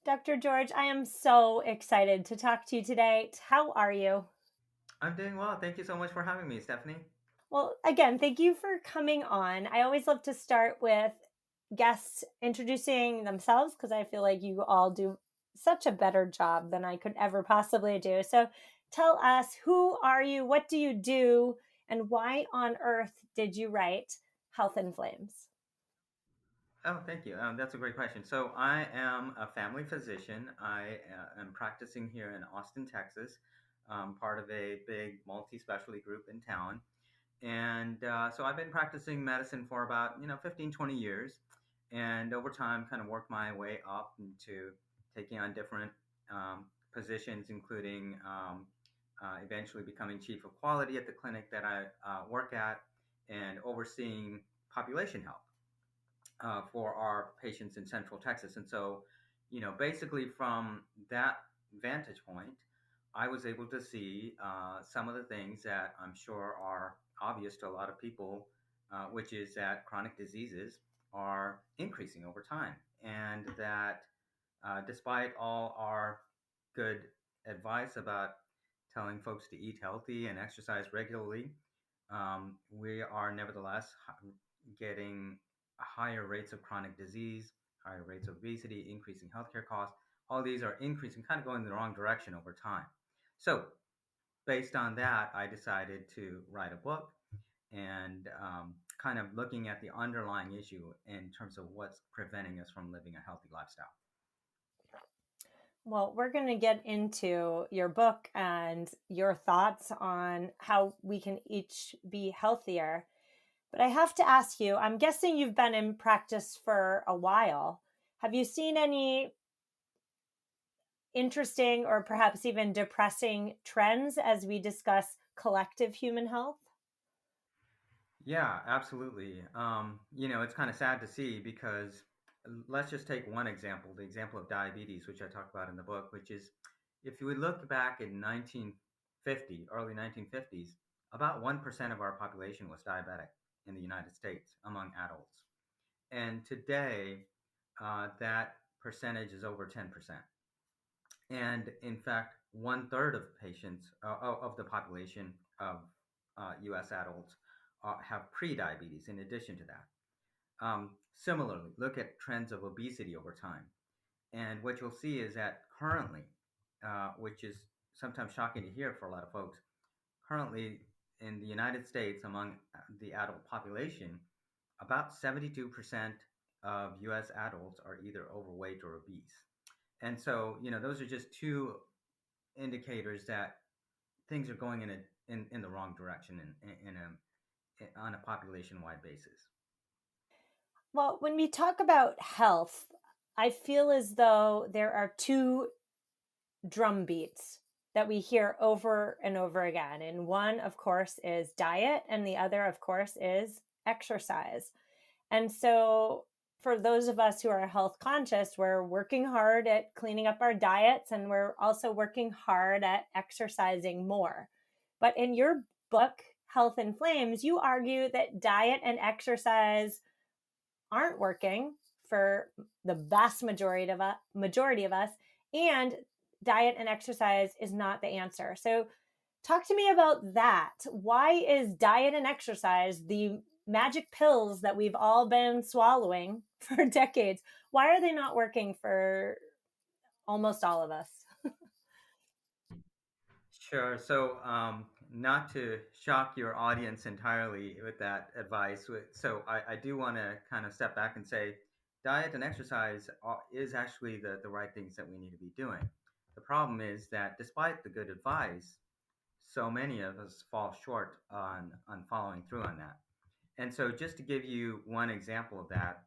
Dr. George, I am so excited to talk to you today. How are you? I'm doing well. Thank you so much for having me, Stephanie. Well, again, thank you for coming on. I always love to start with guests introducing themselves because I feel like you all do such a better job than I could ever possibly do. So tell us, who are you? What do you do? And why on earth did you write Health in Flames? Oh, thank you. That's a great question. So, I am a family physician. I am practicing here in Austin, Texas, part of a big multi specialty group in town. And so, I've been practicing medicine for about, 15, 20 years. And over time, kind of worked my way up into taking on different positions, including eventually becoming chief of quality at the clinic that I work at and overseeing population health for our patients in Central Texas. And so, basically from that vantage point, I was able to see some of the things that I'm sure are obvious to a lot of people, which is that chronic diseases are increasing over time. And that despite all our good advice about telling folks to eat healthy and exercise regularly, we are nevertheless getting higher rates of chronic disease, higher rates of obesity, increasing healthcare costs. All these are increasing, kind of going in the wrong direction over time. So, based on that, I decided to write a book and kind of looking at the underlying issue in terms of what's preventing us from living a healthy lifestyle. Well, we're going to get into your book and your thoughts on how we can each be healthier. But I have to ask you, I'm guessing you've been in practice for a while. Have you seen any interesting or perhaps even depressing trends as we discuss collective human health? Yeah, absolutely. It's kind of sad to see because let's just take one example, the example of diabetes, which I talk about in the book, which is if you would look back in 1950, early 1950s, about 1% of our population was diabetic in the United States among adults. And today, that percentage is over 10%. And in fact, one third of patients of the population of U.S. adults have pre-diabetes. In addition to that, similarly, look at trends of obesity over time, and what you'll see is that currently, which is sometimes shocking to hear for a lot of folks, currently in the United States among the adult population, about 72% of U.S. adults are either overweight or obese. And so, those are just two indicators that things are going in the wrong direction on a population wide basis. Well, when we talk about health, I feel as though there are two drum beats that we hear over and over again. And one, of course, is diet, and the other, of course, is exercise. And so, for those of us who are health conscious, we're working hard at cleaning up our diets and we're also working hard at exercising more. But in your book, Health in Flames, you argue that diet and exercise aren't working for the vast majority of us, and diet and exercise is not the answer. So talk to me about that. Why is diet and exercise the magic pills that we've all been swallowing for decades? Why are they not working for almost all of us? Sure. So, not to shock your audience entirely with that advice, so I do want to kind of step back and say diet and exercise is actually the right things that we need to be doing. The problem is that despite the good advice, so many of us fall short on following through on that. And so, just to give you one example of that,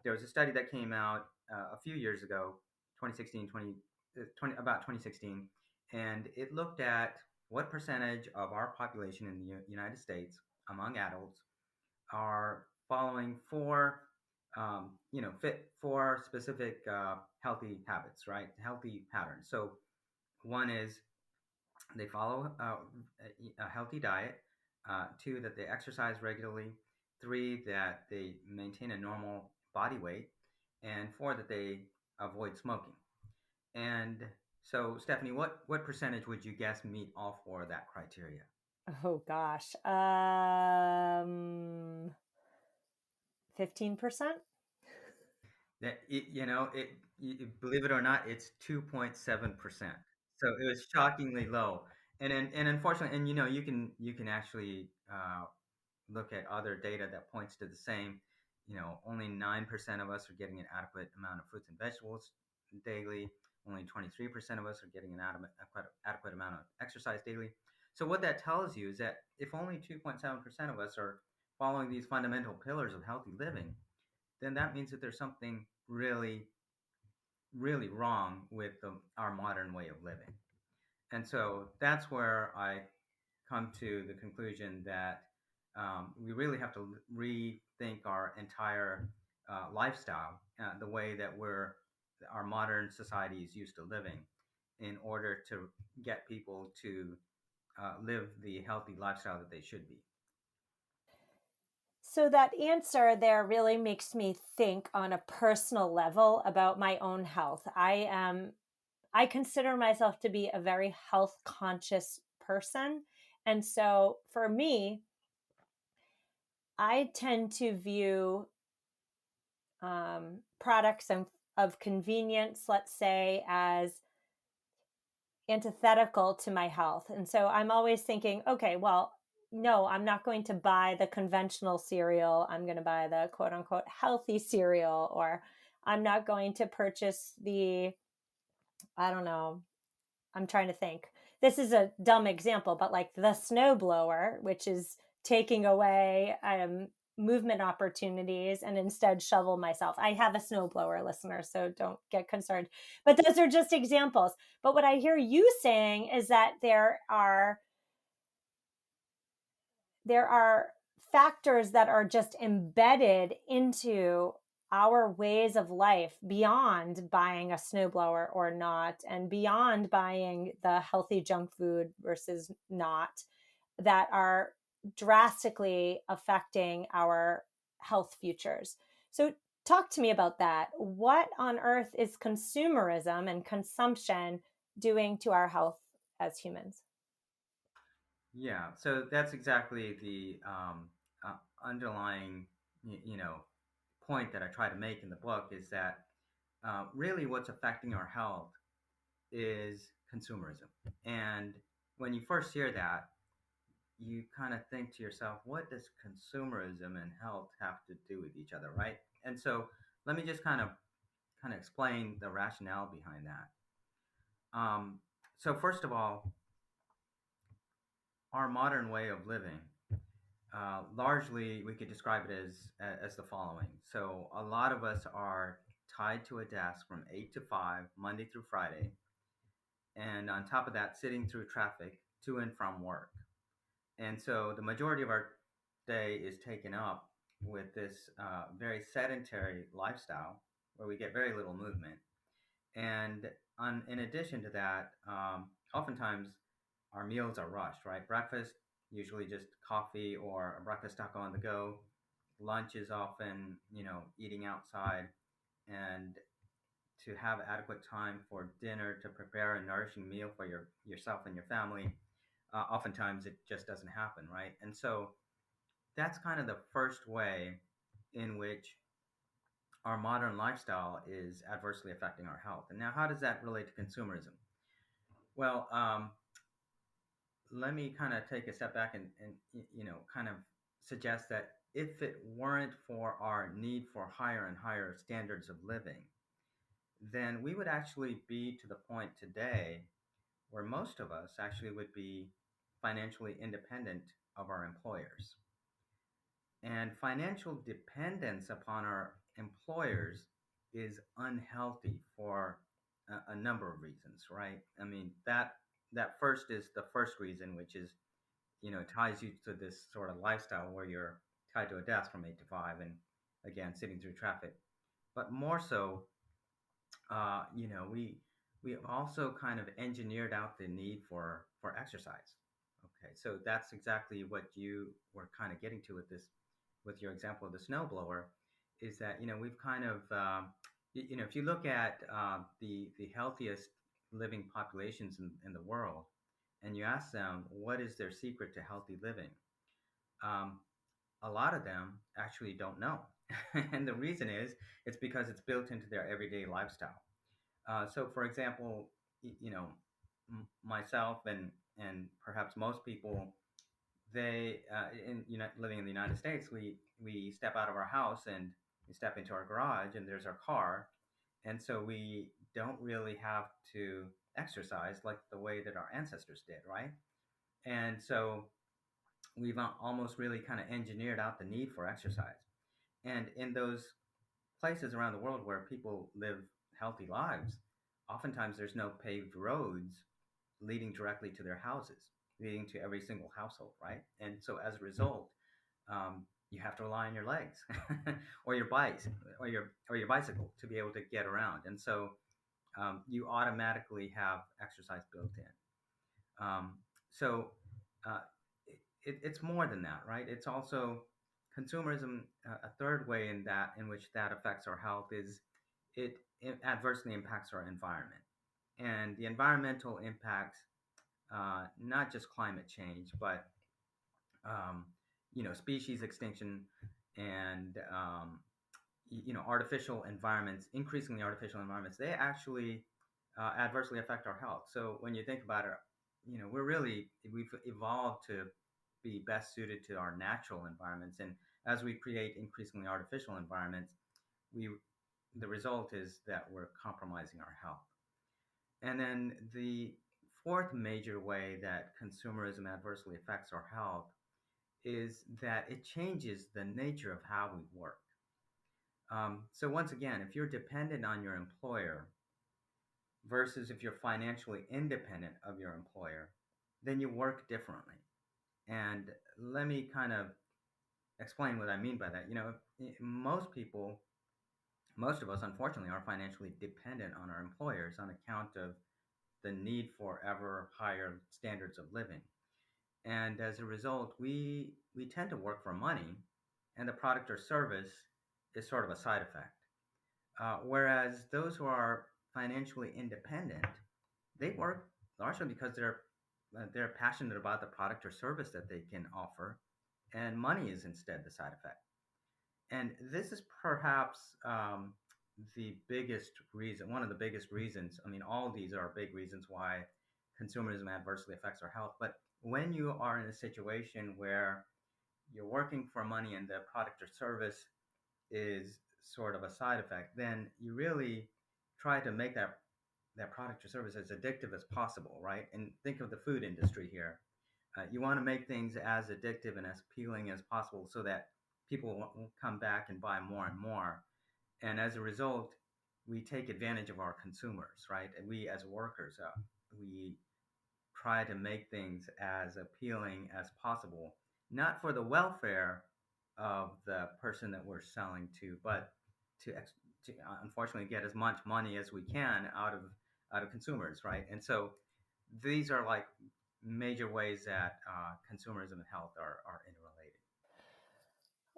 there was a study that came out a few years ago, 2016, about 2016, and it looked at what percentage of our population in the United States among adults are following fit for specific healthy habits, right? Healthy patterns. So one is they follow a healthy diet. Two, that they exercise regularly. Three, that they maintain a normal body weight. And four, that they avoid smoking. And so, Stephanie, what percentage would you guess meet all four of that criteria? Oh gosh. 15%? That believe it or not, it's 2.7%. So it was shockingly low. And unfortunately, and you can actually look at other data that points to the same. Only 9% of us are getting an adequate amount of fruits and vegetables daily. Only 23% of us are getting an adequate amount of exercise daily. So what that tells you is that if only 2.7% of us are following these fundamental pillars of healthy living, then that means that there's something really, really wrong with our modern way of living. And so that's where I come to the conclusion that we really have to rethink our entire lifestyle, the way that our modern society is used to living, in order to get people to live the healthy lifestyle that they should be. So that answer there really makes me think on a personal level about my own health. I consider myself to be a very health conscious person. And so for me, I tend to view products of convenience, let's say, as antithetical to my health. And so I'm always thinking, okay, well, no, I'm not going to buy the conventional cereal. I'm going to buy the quote unquote healthy cereal, or I'm not going to purchase I don't know, I'm trying to think. This is a dumb example, but like the snowblower, which is taking away movement opportunities and instead shovel myself. I have a snowblower, listener, so don't get concerned. But those are just examples. But what I hear you saying is that there are factors that are just embedded into our ways of life beyond buying a snowblower or not, and beyond buying the healthy junk food versus not, that are drastically affecting our health futures. So, talk to me about that. What on earth is consumerism and consumption doing to our health as humans? Yeah, so that's exactly the underlying, point that I try to make in the book is that really what's affecting our health is consumerism. And when you first hear that, you kind of think to yourself, what does consumerism and health have to do with each other, right? And so let me just kind of explain the rationale behind that. So first of all, our modern way of living, largely we could describe it as the following. So a lot of us are tied to a desk from 8 to 5, Monday through Friday, and on top of that, sitting through traffic to and from work. And so the majority of our day is taken up with this very sedentary lifestyle where we get very little movement. And in addition to that, oftentimes our meals are rushed, right? Breakfast, usually just coffee or a breakfast taco on the go. Lunch is often, eating outside. And to have adequate time for dinner to prepare a nourishing meal for yourself and your family, oftentimes it just doesn't happen, right? And so that's kind of the first way in which our modern lifestyle is adversely affecting our health. And now, how does that relate to consumerism? Well, let me kind of take a step back and kind of suggest that if it weren't for our need for higher and higher standards of living, then we would actually be to the point today where most of us actually would be financially independent of our employers. And financial dependence upon our employers is unhealthy for a number of reasons, right? I mean, that first is the first reason, which is, ties you to this sort of lifestyle where you're tied to a desk from 8 to 5 and again, sitting through traffic. But more so, we have also kind of engineered out the need for exercise. Okay, so that's exactly what you were kind of getting to with your example of the snowblower, is that we've kind of If you look at the healthiest living populations in the world, and you ask them what is their secret to healthy living, um, a lot of them actually don't know. And the reason is it's because it's built into their everyday lifestyle. So, for example, myself and perhaps most people, living in the United States, we step out of our house and we step into our garage, and there's our car, and so we don't really have to exercise like the way that our ancestors did, right? And so we've almost really kind of engineered out the need for exercise. And in those places around the world where people live healthy lives, oftentimes there's no paved roads leading directly to their houses, leading to every single household, right? And so as a result, you have to rely on your legs or your bikes or your bicycle to be able to get around. And so you automatically have exercise built in. So uh, it's more than that, right? It's also consumerism. A third way in which that affects our health is it adversely impacts our environment, and the environmental impacts, not just climate change, but um, species extinction and artificial environments, increasingly artificial environments. They actually adversely affect our health. So when you think about it, we've evolved to be best suited to our natural environments, and as we create increasingly artificial environments, we the result is that we're compromising our health. And then the fourth major way that consumerism adversely affects our health is that it changes the nature of how we work. So, once again, if you're dependent on your employer versus if you're financially independent of your employer, then you work differently. And let me kind of explain what I mean by that. Most people, most of us, unfortunately, are financially dependent on our employers on account of the need for ever higher standards of living. And as a result, we tend to work for money, and the product or service is sort of a side effect. Whereas those who are financially independent, they work largely because they're passionate about the product or service that they can offer, and money is instead the side effect. And this is perhaps the biggest reason, one of the biggest reasons. I mean, all of these are big reasons why consumerism adversely affects our health. But when you are in a situation where you're working for money and the product or service is sort of a side effect, then you really try to make that product or service as addictive as possible, right? And think of the food industry here. You want to make things as addictive and as appealing as possible so that people will come back and buy more and more. And as a result, we take advantage of our consumers, right? And we as workers, we try to make things as appealing as possible, not for the welfare of the person that we're selling to, but to, to unfortunately get as much money as we can out of consumers, right? And so these are like major ways that consumerism and health are interrelated.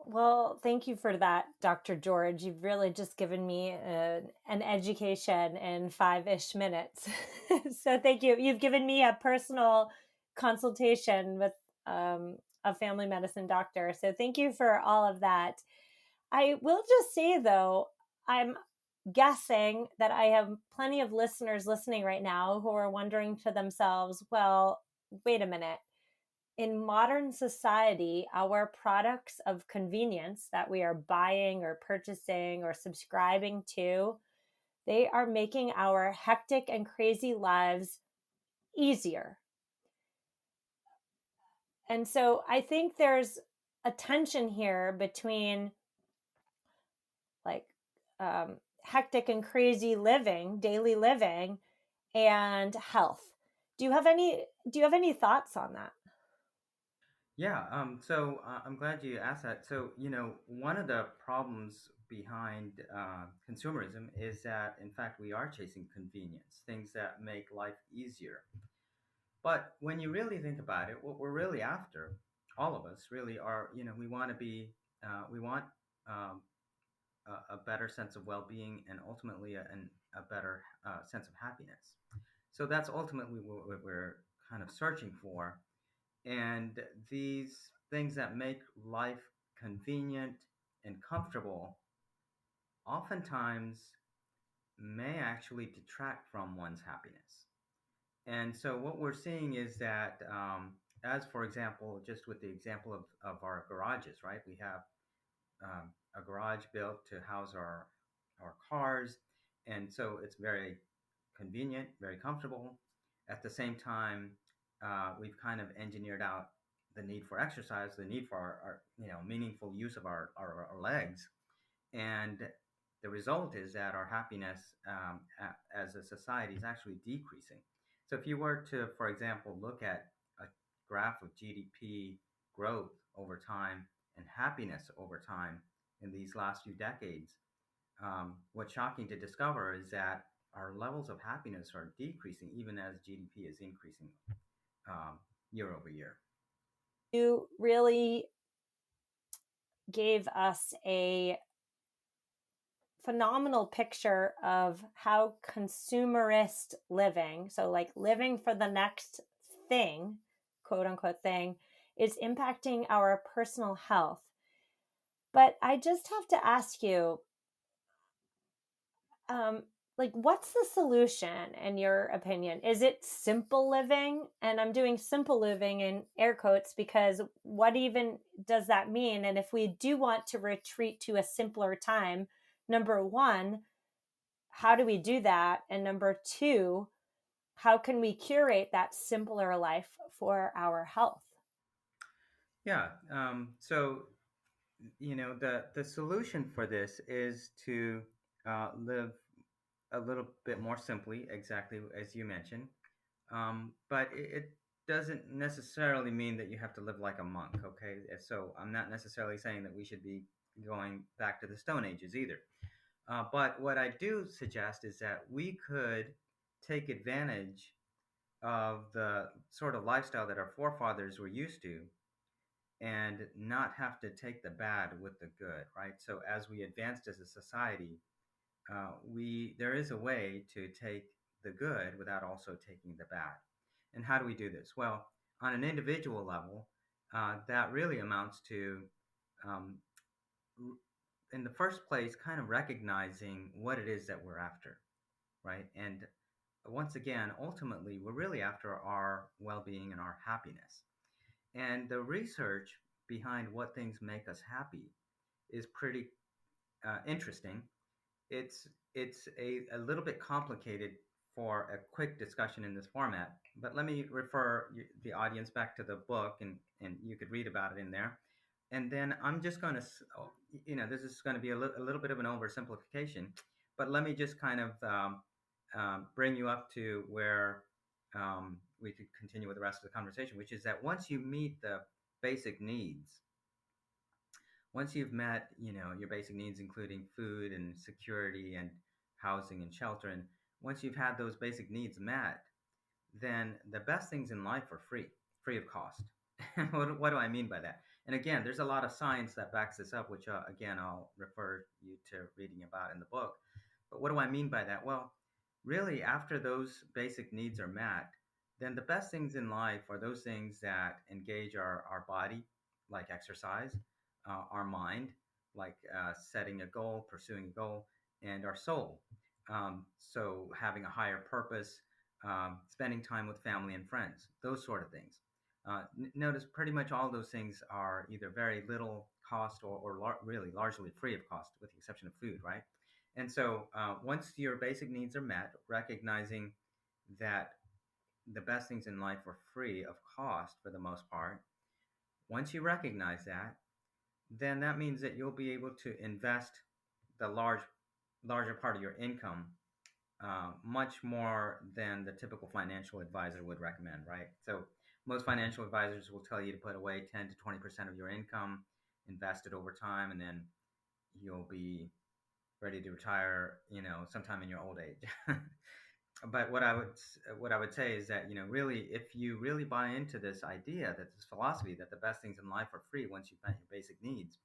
Well, thank you for that, Dr. George. You've really just given me an education in 5-ish minutes. So thank you. You've given me a personal consultation with a family medicine doctor. So thank you for all of that. I will just say, though, I'm guessing that I have plenty of listeners listening right now who are wondering to themselves, well, wait a minute. In modern society, our products of convenience that we are buying or purchasing or subscribing to, they are making our hectic and crazy lives easier. And so I think there's a tension here between like hectic and crazy living, daily living, and health. Do you have any thoughts on that? Yeah, so I'm glad you asked that. So, one of the problems behind consumerism is that, in fact, we are chasing convenience, things that make life easier. But when you really think about it, what we're really after, all of us really are, we want to be, we want um, a better sense of well-being and ultimately a better sense of happiness. So that's ultimately what we're kind of searching for. And these things that make life convenient and comfortable oftentimes may actually detract from one's happiness. And so what we're seeing is that, as for example, just with the example of our garages, right? We have a garage built to house our cars, and so it's very convenient, very comfortable. At the same time, we've kind of engineered out the need for exercise, the need for our meaningful use of our legs, and the result is that our happiness as a society is actually decreasing. So if you were to, for example, look at a graph of GDP growth over time and happiness over time in these last few decades, what's shocking to discover is that our levels of happiness are decreasing even as GDP is increasing year over year. You really gave us a phenomenal picture of how consumerist living, so like living for the next thing, quote unquote thing, is impacting our personal health. But I just have to ask you, um, like, what's the solution in your opinion? Is it simple living? And I'm doing simple living in air quotes because what even does that mean? And if we do want to retreat to a simpler time, number one, how do we do that? And number two, how can we curate that simpler life for our health? Yeah. So the solution for this is to live a little bit more simply, exactly as you mentioned. But it doesn't necessarily mean that you have to live like a monk, okay? So I'm not necessarily saying that we should be going back to the Stone Ages either. But what I do suggest is that we could take advantage of the sort of lifestyle that our forefathers were used to and not have to take the bad with the good, right? So as we advanced as a society, we there is a way to take the good without also taking the bad. And how do we do this? Well, on an individual level, that really amounts to, um, in the first place, kind of recognizing what it is that we're after, right? And once again, ultimately, we're really after our well-being and our happiness. And the research behind what things make us happy is pretty interesting. It's a little bit complicated for a quick discussion in this format, but let me refer the audience back to the book, and you could read about it in there. And then I'm just going to, this is going to be a little bit of an oversimplification, but let me just kind of bring you up to where we could continue with the rest of the conversation, which is that once you meet the basic needs, once you've met, your basic needs, including food and security and housing and shelter, and once you've had those basic needs met, then the best things in life are free of cost. What do I mean by that? And again, there's a lot of science that backs this up, which again, I'll refer you to reading about in the book. But what do I mean by that? Well, really, after those basic needs are met, then the best things in life are those things that engage our body, like exercise, our mind, like setting a goal, pursuing a goal, and our soul. So having a higher purpose, spending time with family and friends, those sort of things. Notice pretty much all those things are either very little cost or really largely free of cost, with the exception of food, right? And so once your basic needs are met, recognizing that the best things in life are free of cost for the most part, once you recognize that, then that means that you'll be able to invest the larger part of your income much more than the typical financial advisor would recommend, right? So most financial advisors will tell you to put away 10 to 20% of your income, invest it over time, and then you'll be ready to retire, sometime in your old age. But what I would say is that, really, if you really buy into this idea, that this philosophy that the best things in life are free once you've met your basic needs,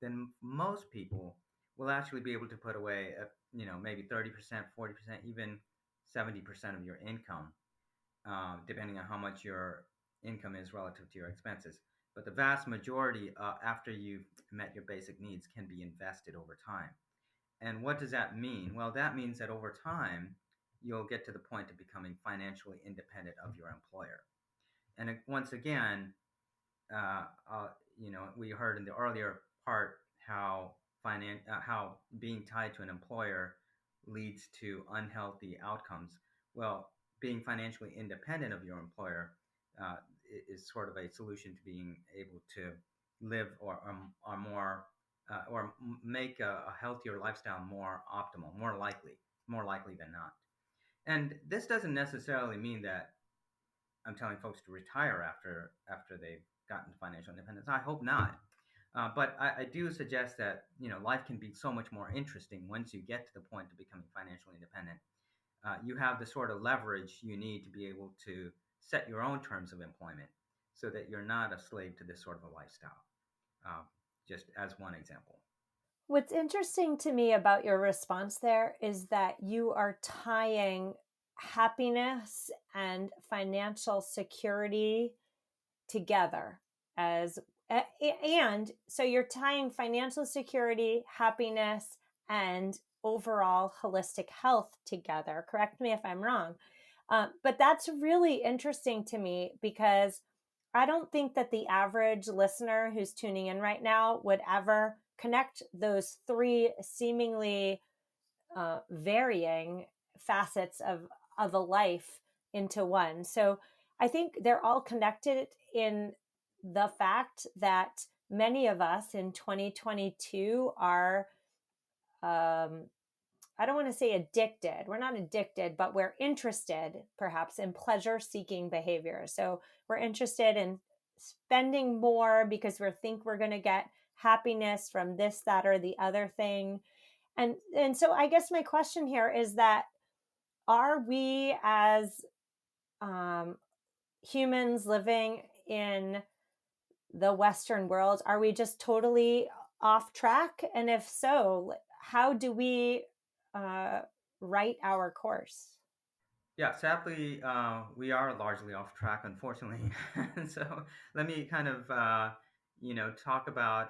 then most people will actually be able to put away, maybe 30%, 40%, even 70% of your income, depending on how much your income is relative to your expenses. But the vast majority, after you've met your basic needs, can be invested over time. And what does that mean? Well, that means that over time, you'll get to the point of becoming financially independent of your employer. And once again, uh, uh, we heard in the earlier part how being tied to an employer leads to unhealthy outcomes. Well, being financially independent of your employer uh, is sort of a solution to being able to live or more or make a healthier lifestyle more optimal, more likely than not. And this doesn't necessarily mean that I'm telling folks to retire after they've gotten financial independence. I hope not. But I do suggest that life can be so much more interesting once you get to the point of becoming financially independent. You have the sort of leverage you need to be able to set your own terms of employment, so that you're not a slave to this sort of a lifestyle. Uh, just as one example. What's interesting to me about your response there is that you are tying happiness and financial security together as and so you're tying financial security, happiness, and overall holistic health together. Correct me if I'm wrong. But that's really interesting to me because I don't think that the average listener who's tuning in right now would ever connect those three seemingly varying facets of a life into one. So I think they're all connected in the fact that many of us in 2022 are I don't want to say addicted. We're not addicted, but we're interested perhaps in pleasure seeking behavior. So we're interested in spending more because we think we're going to get happiness from this, that, or the other thing. And so I guess my question here is that are we as um, humans living in the Western world, are we just totally off track? And if so, how do we uh, right our course? Yeah, sadly, we are largely off track, unfortunately. So let me kind of, talk about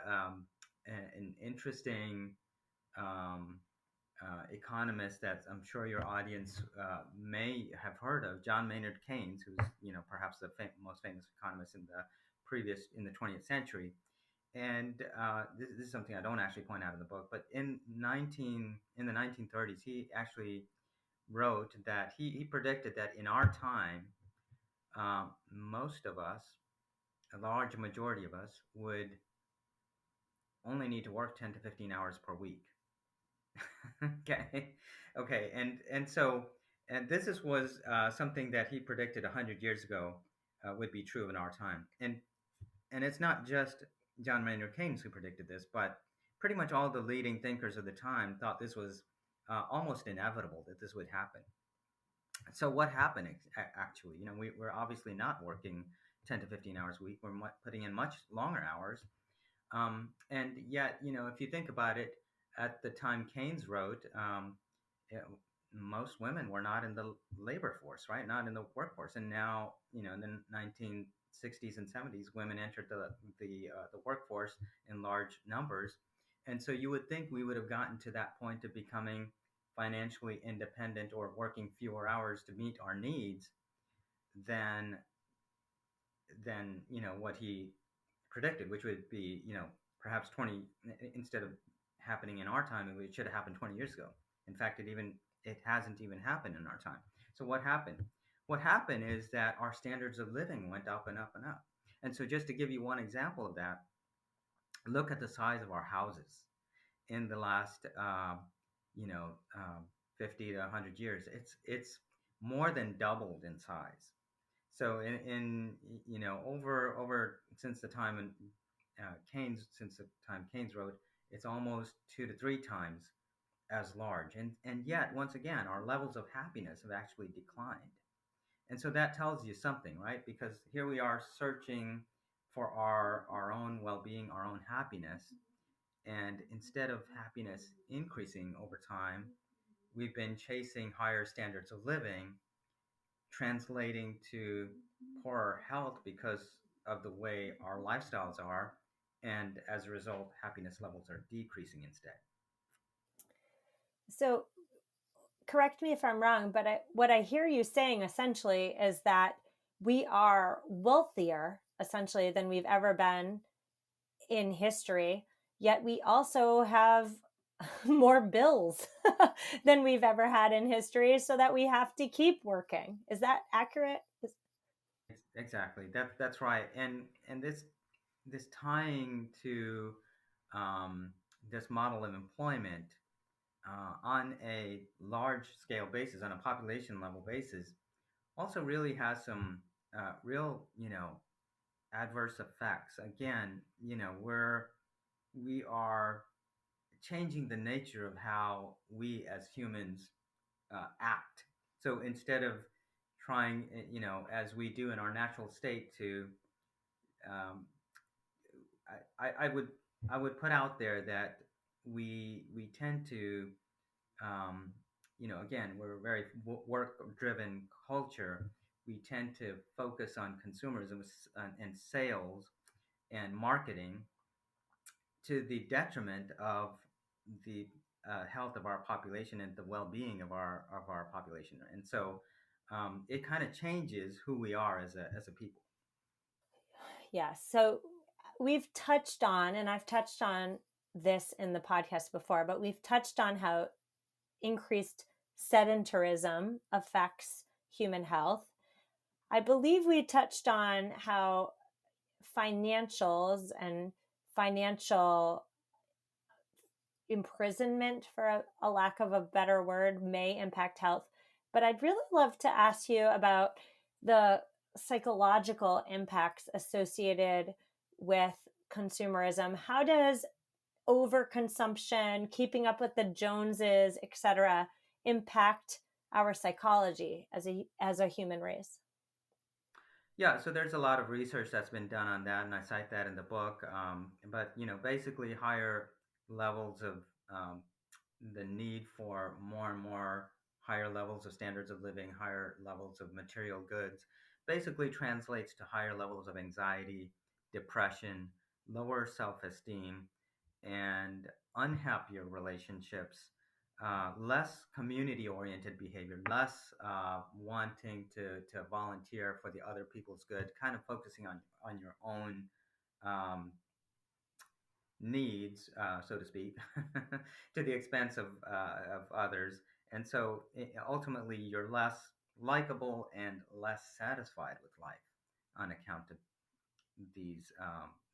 an interesting um, economist that I'm sure your audience may have heard of, John Maynard Keynes, who's perhaps the most famous economist in the 20th century. And this is something I don't actually point out in the book, but in the 1930s, he actually wrote that he predicted that in our time, most of us, a large majority of us, would only need to work 10 to 15 hours per week. Okay, okay, and was something that he predicted 100 years ago would be true in our time, and it's not just John Maynard Keynes who predicted this, but pretty much all the leading thinkers of the time thought this was almost inevitable that this would happen. So what happened actually? We're obviously not working 10 to 15 hours a week. We're putting in much longer hours. And yet, if you think about it, at the time Keynes wrote, you most women were not in the labor force, right? Not in the workforce. And now, in the 1960s and 70s, women entered the workforce in large numbers. And so you would think we would have gotten to that point of becoming financially independent or working fewer hours to meet our needs than what he predicted, which would be perhaps 20 instead of happening in our time, it should have happened 20 years ago. In fact, it hasn't even happened in our time. So what happened? What happened is that our standards of living went up and up and up. And so just to give you one example of that, look at the size of our houses in the last you know um, 50 to 100 years. It's more than doubled in size. So in over since the time Keynes wrote, it's almost 2 to 3 times as large. And yet, once again, our levels of happiness have actually declined. And so that tells you something, right? Because here we are searching for our own well-being, our own happiness, And instead of happiness increasing over time, we've been chasing higher standards of living, translating to poorer health because of the way our lifestyles are. And as a result, happiness levels are decreasing instead. So, correct me if I'm wrong, but what I hear you saying essentially is that we are wealthier essentially than we've ever been in history, yet we also have more bills than we've ever had in history, so that we have to keep working. Is that accurate? Exactly. That's right. And this tying to um, this model of employment on a large scale basis, on a population level basis, also really has some real, adverse effects. Again, we are changing the nature of how we as humans act. So instead of trying, as we do in our natural state to, um, I would put out there that we tend to, um, again, we're a very work driven culture. We tend to focus on consumerism and sales and marketing to the detriment of the health of our population and the well-being of our population. And so it kind of changes who we are as a people. Yeah. So we've touched on, and I've touched on this in the podcast before, but we've touched on how increased sedentarism affects human health. I believe we touched on how financials and financial imprisonment, for a lack of a better word, may impact health. But I'd really love to ask you about the psychological impacts associated with consumerism. How does overconsumption, keeping up with the Joneses, etc., impact our psychology as a human race? Yeah, so there's a lot of research that's been done on that, and I cite that in the book. But basically, higher levels of the need for more and more higher levels of standards of living, higher levels of material goods, basically translates to higher levels of anxiety, depression, lower self-esteem, and unhappier relationships, less community-oriented behavior, less wanting to volunteer for the other people's good, kind of focusing on your own um, needs, so to speak, to the expense of others. And so ultimately, you're less likable and less satisfied with life on account of these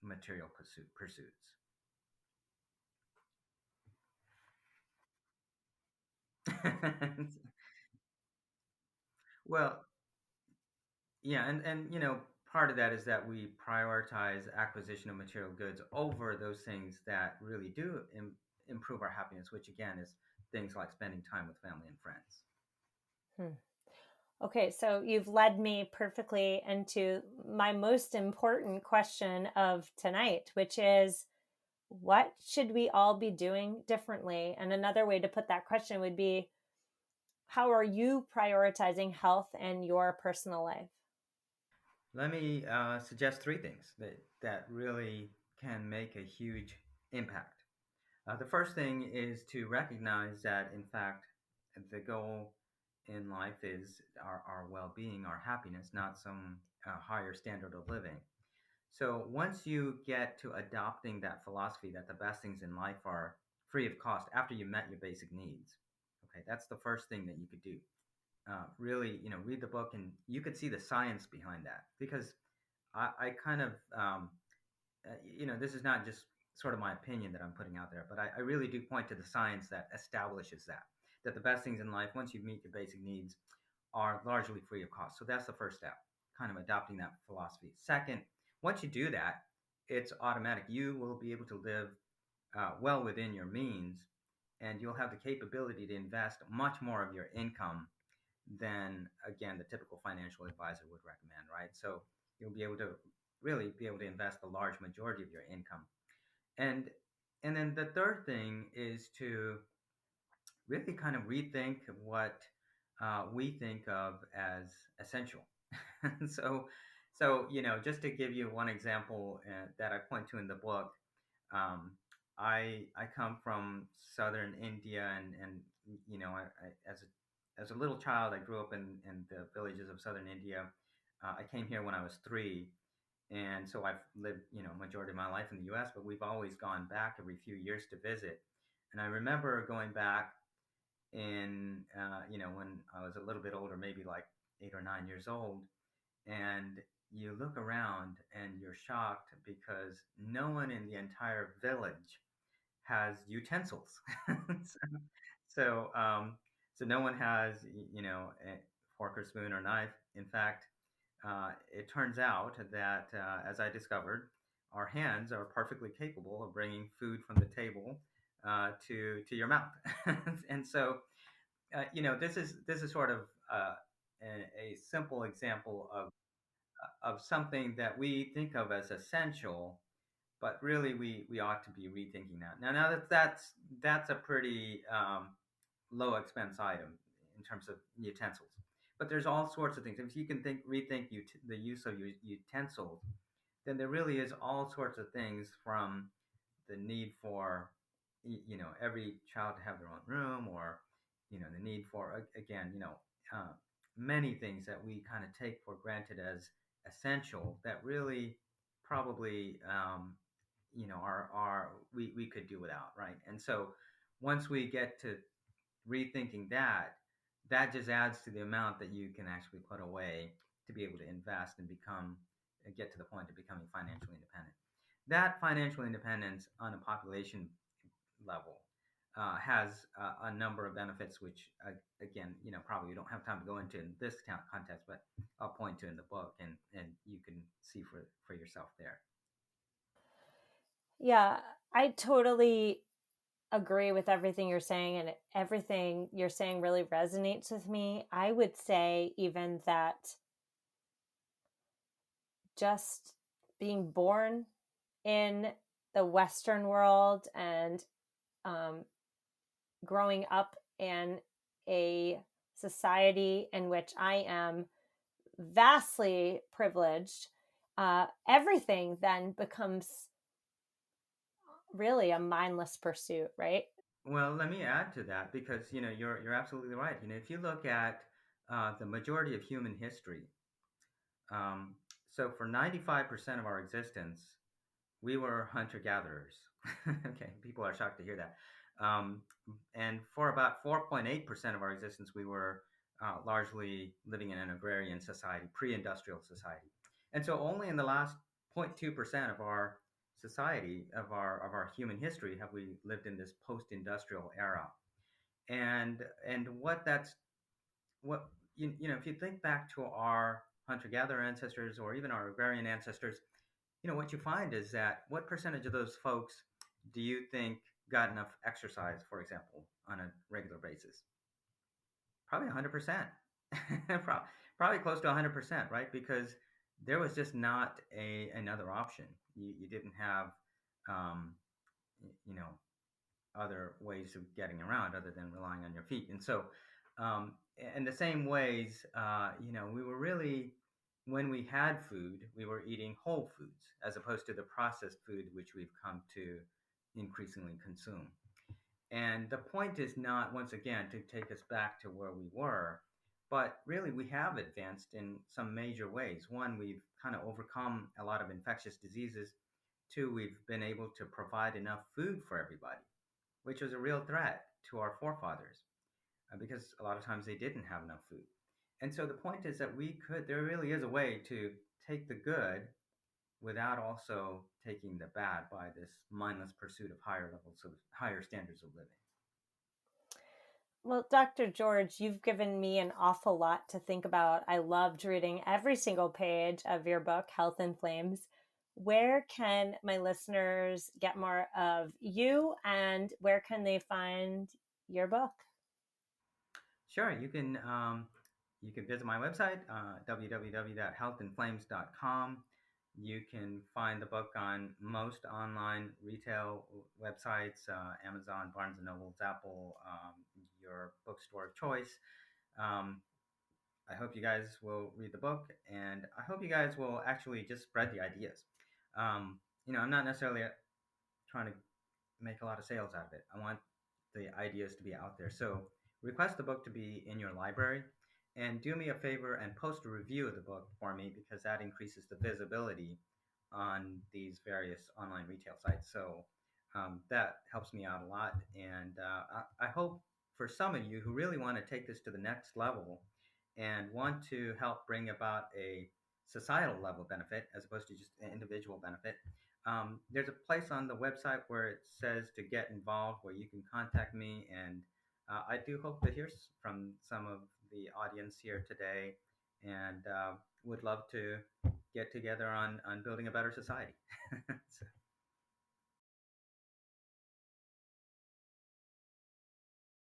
material pursuits. Well, yeah, and part of that is that we prioritize acquisition of material goods over those things that really do improve our happiness, which again is things like spending time with family and friends. Hmm. Okay, so you've led me perfectly into my most important question of tonight, which is, what should we all be doing differently? And another way to put that question would be, how are you prioritizing health in your personal life? Let me suggest three things that really can make a huge impact. The first thing is to recognize that, in fact, the goal in life is our well being, our happiness, not some higher standard of living. So once you get to adopting that philosophy that the best things in life are free of cost after you met your basic needs, okay, that's the first thing that you could do. Really, read the book and you could see the science behind that because I kind of this is not just sort of my opinion that I'm putting out there, but I really do point to the science that establishes that the best things in life, once you meet your basic needs, are largely free of cost. So that's the first step, kind of adopting that philosophy. Second, once you do that, it's automatic. You will be able to live well within your means, and you'll have the capability to invest much more of your income than, again, the typical financial advisor would recommend, right? So you'll be able to really be able to invest the large majority of your income. And And then the third thing is to really kind of rethink what we think of as essential. so, just to give you one example that I point to in the book, um, I come from southern India, and as a little child, I grew up in the villages of southern India. I came here when I was 3, and so I've lived majority of my life in the U.S. But we've always gone back every few years to visit. And I remember going back in when I was a little bit older, maybe like 8 or 9 years old, and you look around and you're shocked because no one in the entire village has utensils. so, so, um, so no one has a fork or spoon or knife. In fact, it turns out that as I discovered, our hands are perfectly capable of bringing food from the table to your mouth. And so this is sort of a simple example of something that we think of as essential, but really we ought to be rethinking that. Now that's a pretty low expense item in terms of utensils, but there's all sorts of things. If you can rethink the use of utensils, then there really is all sorts of things, from the need for every child to have their own room, or the need for again uh, many things that we kind of take for granted as essential that really probably are we could do without, right? And so once we get to rethinking that, that just adds to the amount that you can actually put away to be able to invest and get to the point of becoming financially independent. That financial independence on a population level has a number of benefits, which again, probably you don't have time to go into in this context, but I'll point to in the book, and you can see for yourself there. Yeah, I totally agree with everything you're saying, and everything you're saying really resonates with me. I would say even that just being born in the Western world and um, growing up in a society in which I am vastly privileged, everything then becomes really a mindless pursuit, right? Well, let me add to that, because you're absolutely right. If you look at the majority of human history, um, so for 95% of our existence, we were hunter gatherers. Okay, people are shocked to hear that. Um, and for about 4.8% of our existence, we were largely living in an agrarian society, pre-industrial society. And so only in the last 0.2% of our society, of our human history, have we lived in this post-industrial era. And what if you think back to our hunter-gatherer ancestors, or even our agrarian ancestors, what you find is that what percentage of those folks do you think got enough exercise, for example, on a regular basis? Probably 100%. Probably close to 100%, right? Because there was just not another option. You didn't have, um, you know, other ways of getting around other than relying on your feet. And so, um, in the same ways, we were really, when we had food, we were eating whole foods as opposed to the processed food which we've come to increasingly consume. And the point is not, once again, to take us back to where we were, but really we have advanced in some major ways. One, we've kind of overcome a lot of infectious diseases. Two, we've been able to provide enough food for everybody, which was a real threat to our forefathers because a lot of times they didn't have enough food. And so the point is that there really is a way to take the good without also taking the bad by this mindless pursuit of higher levels of higher standards of living. Well, Dr. George, you've given me an awful lot to think about. I loved reading every single page of your book, Health in Flames. Where can my listeners get more of you, and where can they find your book? Sure, you can visit my website, www.healthinflames.com. You can find the book on most online retail websites, Amazon, Barnes and Noble, Apple, your bookstore of choice. Um, I hope you guys will read the book, and I hope you guys will actually just spread the ideas. Um, I'm not necessarily trying to make a lot of sales out of it. I want the ideas to be out there. So request the book to be in your library, and do me a favor and post a review of the book for me because that increases the visibility on these various online retail sites. So that helps me out a lot. And I hope for some of you who really want to take this to the next level and want to help bring about a societal level benefit as opposed to just an individual benefit, there's a place on the website where it says to get involved, where you can contact me, and I do hope to hear from some of the audience here today, and would love to get together on building a better society. So,